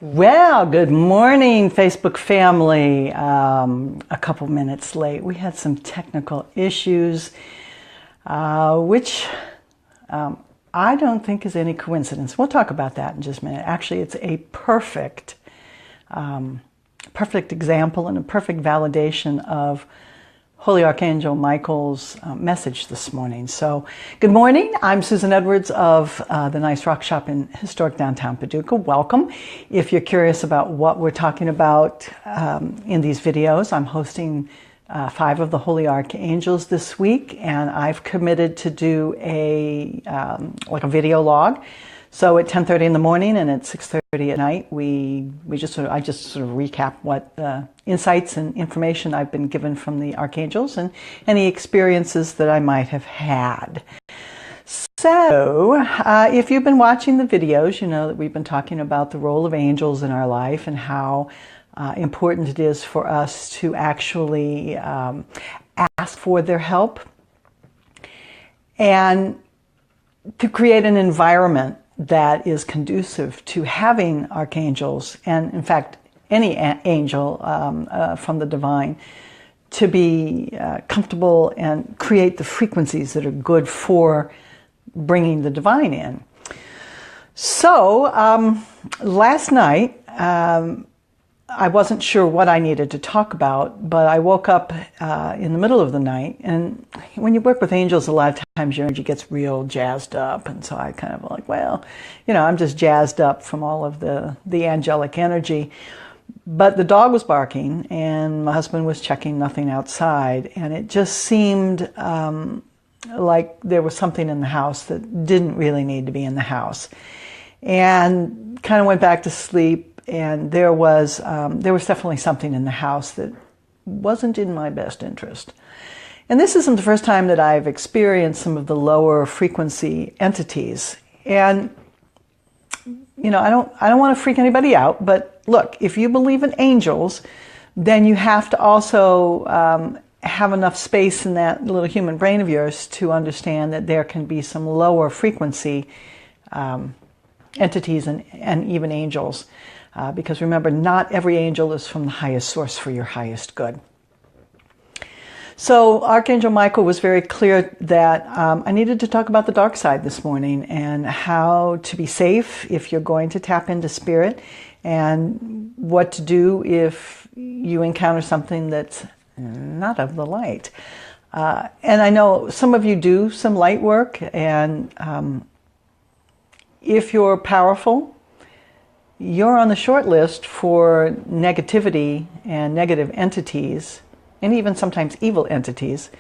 Well, good morning, Facebook family. A couple minutes late. We had some technical issues, which I don't think is any coincidence. We'll talk about that in just a minute. Actually, it's a perfect example and a perfect validation of Holy Archangel Michael's message this morning. So, good morning. I'm Susan Edwards of the Nice Rock Shop in historic downtown Paducah. Welcome. If you're curious about what we're talking about in these videos, I'm hosting 5 of the Holy Archangels this week, and I've committed to do a video log. So at 10:30 in the morning and at 6:30 at night, I just sort of recap what insights and information I've been given from the Archangels and any experiences that I might have had. So if you've been watching the videos, you know that we've been talking about the role of angels in our life and how important it is for us to actually ask for their help and to create an environment that is conducive to having archangels, and in fact any angel from the divine, to be comfortable and create the frequencies that are good for bringing the divine in. So last night I wasn't sure what I needed to talk about, but I woke up in the middle of the night, and when you work with angels, a lot of times your energy gets real jazzed up, and so I kind of like, well, you know, I'm just jazzed up from all of the angelic energy. But the dog was barking, and my husband was checking nothing outside, and it just seemed like there was something in the house that didn't really need to be in the house, and kind of went back to sleep. And there was definitely something in the house that wasn't in my best interest. And this isn't the first time that I've experienced some of the lower frequency entities. And you know, I don't want to freak anybody out, but look, if you believe in angels, then you have to also have enough space in that little human brain of yours to understand that there can be some lower frequency entities and even angels. Because remember, not every angel is from the highest source for your highest good. So Archangel Michael was very clear that I needed to talk about the dark side this morning and how to be safe if you're going to tap into spirit, and what to do if you encounter something that's not of the light. And I know some of you do some light work, and if you're powerful, you're on the short list for negativity and negative entities, and even sometimes evil entities.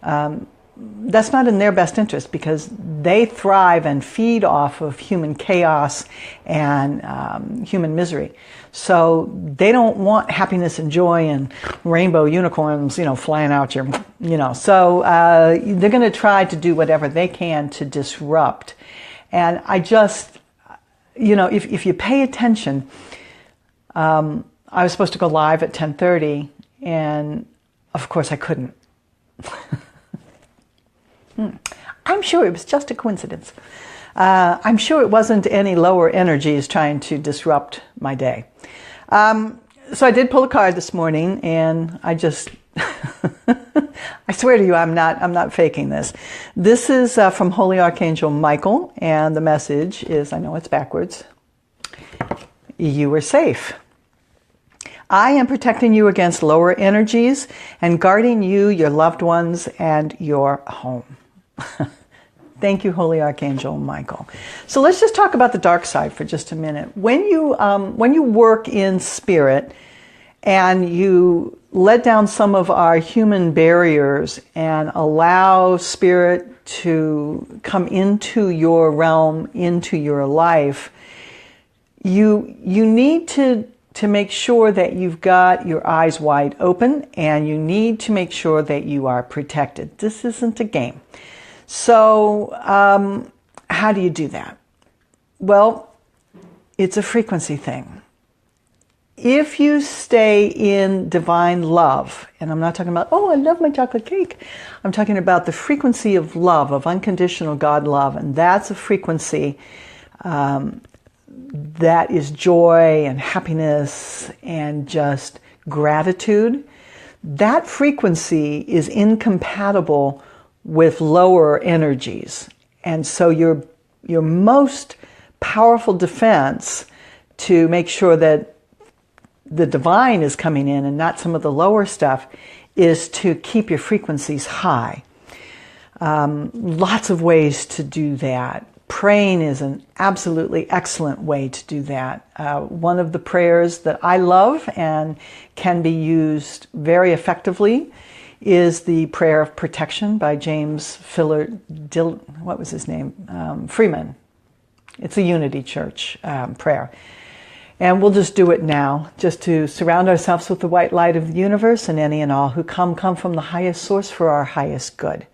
That's not in their best interest, because they thrive and feed off of human chaos and human misery. So they don't want happiness and joy and rainbow unicorns, you know, flying out your, you know. So they're going to try to do whatever they can to disrupt. And I just, you know, if you pay attention, I was supposed to go live at 10:30, and of course I couldn't. I'm sure it was just a coincidence. I'm sure it wasn't any lower energies trying to disrupt my day. So I did pull a card this morning, and I just, I swear to you, I'm not faking this. This is from Holy Archangel Michael, and the message is, I know it's backwards, you are safe. I am protecting you against lower energies and guarding you, your loved ones, and your home. Thank you, Holy Archangel Michael. So let's just talk about the dark side for just a minute. When you work in spirit and you let down some of our human barriers and allow spirit to come into your realm, into your life, you need to make sure that you've got your eyes wide open, and you need to make sure that you are protected. This isn't a game. So how do you do that? Well, it's a frequency thing. If you stay in divine love, and I'm not talking about, oh, I love my chocolate cake. I'm talking about the frequency of love, of unconditional God love, and that's a frequency that is joy and happiness and just gratitude, that frequency is incompatible with lower energies. And so your most powerful defense to make sure that the divine is coming in and not some of the lower stuff is to keep your frequencies high. Lots of ways to do that. Praying is an absolutely excellent way to do that. One of the prayers that I love and can be used very effectively is the prayer of protection by James what was his name? Freeman. It's a Unity Church prayer. And we'll just do it now, just to surround ourselves with the white light of the universe, and any and all who come from the highest source for our highest good.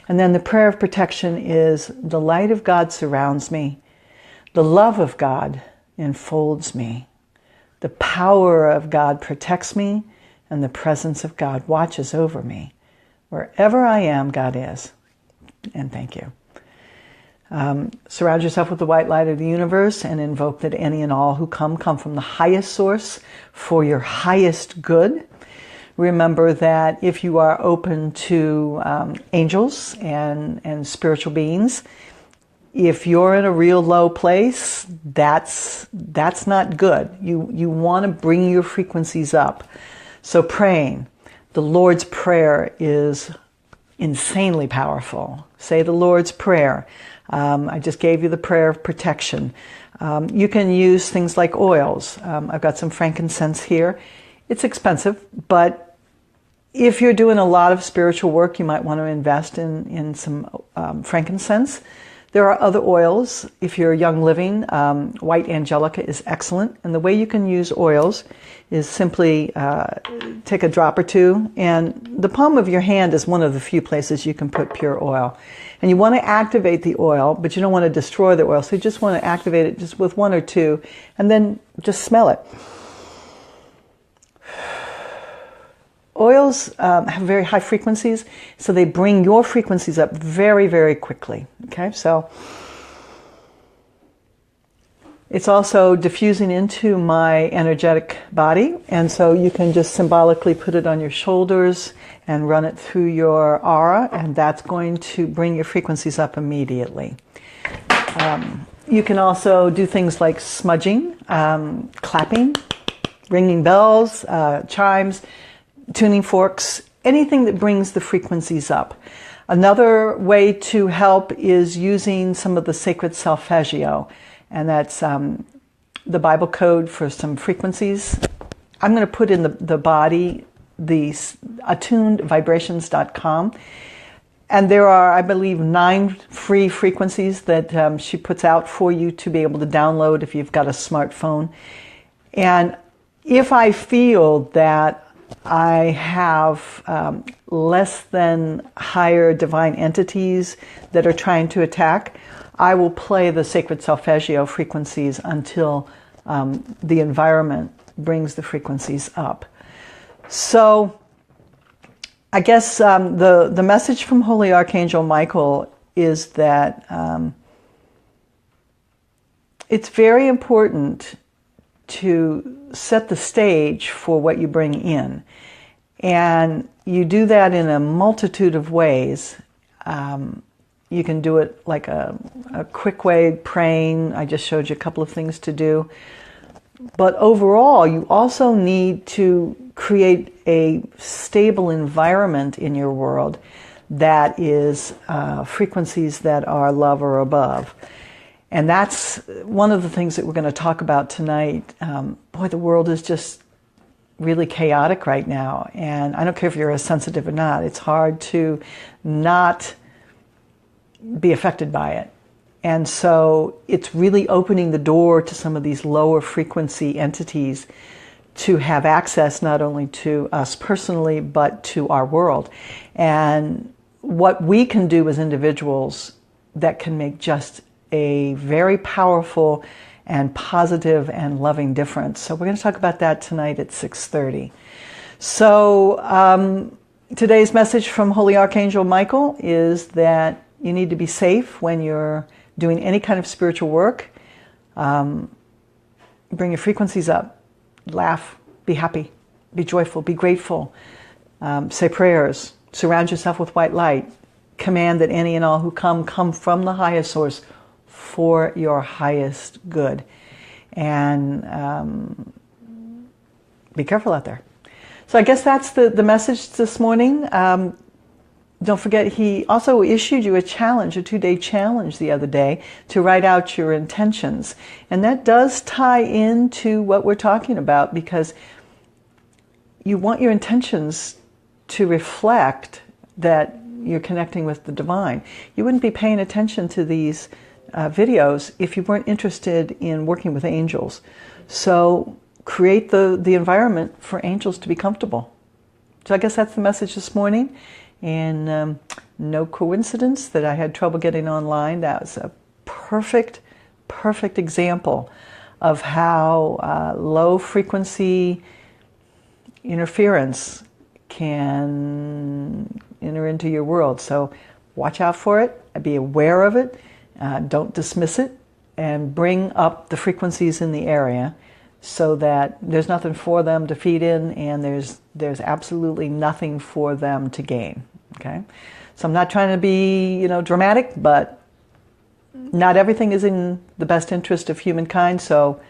And then the prayer of protection is, the light of God surrounds me, the love of God enfolds me, the power of God protects me, and the presence of God watches over me. Wherever I am, God is. And thank you. Surround yourself with the white light of the universe and invoke that any and all who come from the highest source for your highest good. Remember that if you are open to angels and spiritual beings, if you're in a real low place, that's not good. You want to bring your frequencies up. So praying, the Lord's Prayer is insanely powerful. Say the Lord's Prayer. I just gave you the prayer of protection. You can use things like oils. I've got some frankincense here. It's expensive, but if you're doing a lot of spiritual work, you might want to invest in some frankincense. There are other oils. If you're young living, white Angelic is excellent. And the way you can use oils is simply take a drop or two, and the palm of your hand is one of the few places you can put pure oil. And you want to activate the oil, but you don't want to destroy the oil. So you just want to activate it just with one or two, and then just smell it. Oils have very high frequencies, so they bring your frequencies up very, very quickly. Okay, so it's also diffusing into my energetic body, and so you can just symbolically put it on your shoulders and run it through your aura, and that's going to bring your frequencies up immediately. You can also do things like smudging, clapping, ringing bells, chimes, tuning forks, anything that brings the frequencies up. Another way to help is using some of the sacred Solfeggio, and that's the Bible code for some frequencies. I'm going to put in the body the attunedvibrations.com, and there are, I believe, 9 free frequencies that she puts out for you to be able to download if you've got a smartphone. And if I feel that I have less than higher divine entities that are trying to attack, I will play the sacred Solfeggio frequencies until the environment brings the frequencies up. So I guess the message from Holy Archangel Michael is that it's very important to set the stage for what you bring in. And you do that in a multitude of ways. You can do it like a quick way, praying. I just showed you a couple of things to do. But overall, you also need to create a stable environment in your world that is frequencies that are love or above. And that's one of the things that we're going to talk about tonight. Boy, the world is just really chaotic right now. And I don't care if you're as sensitive or not. It's hard to not be affected by it. And so it's really opening the door to some of these lower frequency entities to have access not only to us personally, but to our world. And what we can do as individuals that can make just a very powerful and positive and loving difference. So we're going to talk about that tonight at 6:30. So today's message from Holy Archangel Michael is that you need to be safe when you're doing any kind of spiritual work. bring your frequencies up. Laugh, be happy, be joyful, be grateful. Say prayers, surround yourself with white light. Command that any and all who come from the highest source for your highest good. And be careful out there. So I guess that's the message this morning. Don't forget, he also issued you a challenge, a 2-day challenge the other day to write out your intentions. And that does tie into what we're talking about, because you want your intentions to reflect that you're connecting with the divine. You wouldn't be paying attention to these videos if you weren't interested in working with angels. So create the environment for angels to be comfortable. So I guess that's the message this morning. And no coincidence that I had trouble getting online. That was a perfect example of how low frequency interference can enter into your world. So watch out for it, be aware of it, don't dismiss it, and bring up the frequencies in the area so that there's nothing for them to feed in, and there's absolutely nothing for them to gain. Okay? So I'm not trying to be, dramatic, but not everything is in the best interest of humankind, so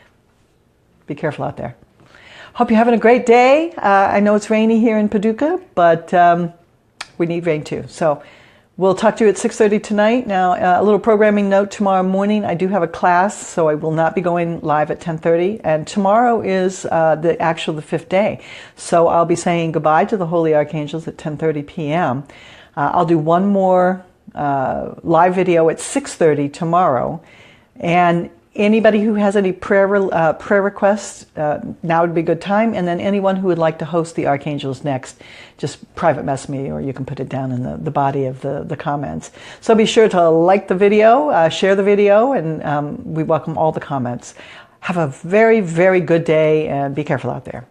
be careful out there. Hope you're having a great day. I know it's rainy here in Paducah, but we need rain too. So we'll talk to you at 6:30 tonight. Now, a little programming note: tomorrow morning I do have a class, so I will not be going live at 10:30. And tomorrow is the 5th day. So I'll be saying goodbye to the Holy Archangels at 10:30 p.m. I'll do one more live video at 6:30 tomorrow. And anybody who has any prayer requests, now would be a good time. And then anyone who would like to host the Archangels next, just private mess me, or you can put it down in the body of the comments. So be sure to like the video, share the video, and we welcome all the comments. Have a very, very good day, and be careful out there.